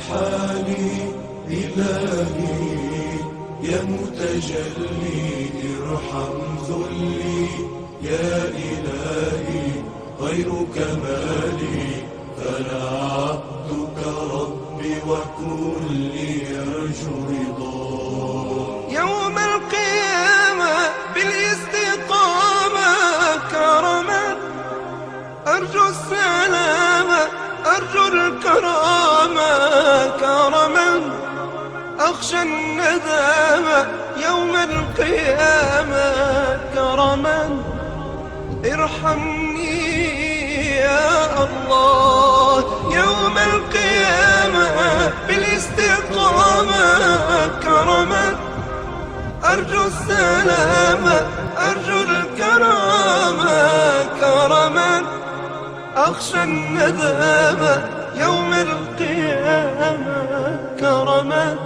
حالي إلهي يا متجلي ارحم ذلي يا إلهي غيرك مالي فلا عبدك ربي وكلي يرجو رضاك يوم القيامة بالاستقامة كرما أرجو السلامة أرجو الكرامة كرما أخشى الندامة يوم القيامة كرما ارحمني يا الله يوم القيامة بالاستقامة كرما أرجو السلامة أرجو الكرامة كرما أخشى الندامة يوم القيامة كرما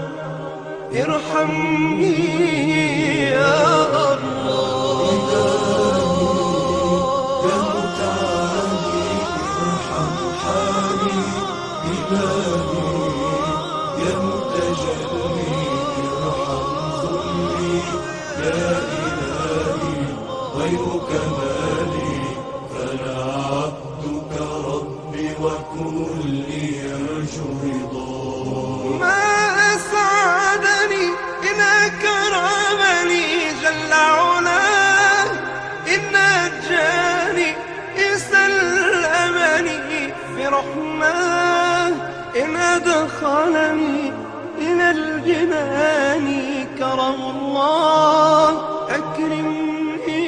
ارحمني يا الله يا متعالي ارحم حالي إلهي يا متجلي ارحم ذلي يا إلهي غيرك مالي فلا عبدك ربي وكلي يرجو رضاك ما أسعدني إن أكرمني جل علاه إن نجاني إن سلمني في رحماه إن أدخلني إلى الجنان كرم الله أكرمني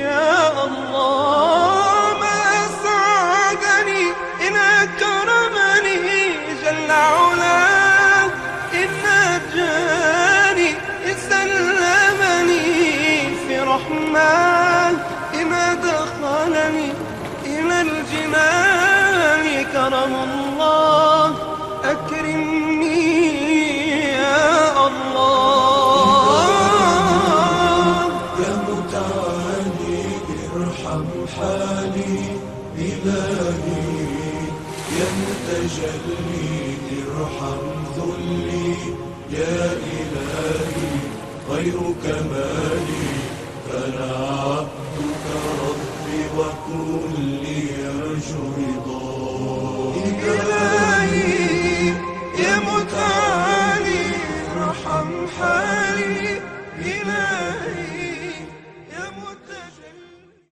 يا الله ما أسعدني إن أكرمني جل علاه إن نجاني إن سلمني في رحماه إن أدخلني إلى الجنان كرم الله أكرمني يا الله يا متعالي ارحم حالي إلهي يا متجلي ارحم ذلي يا إلهي غيرك مالي فلا عبدك ربي وكلي يرجو رضاك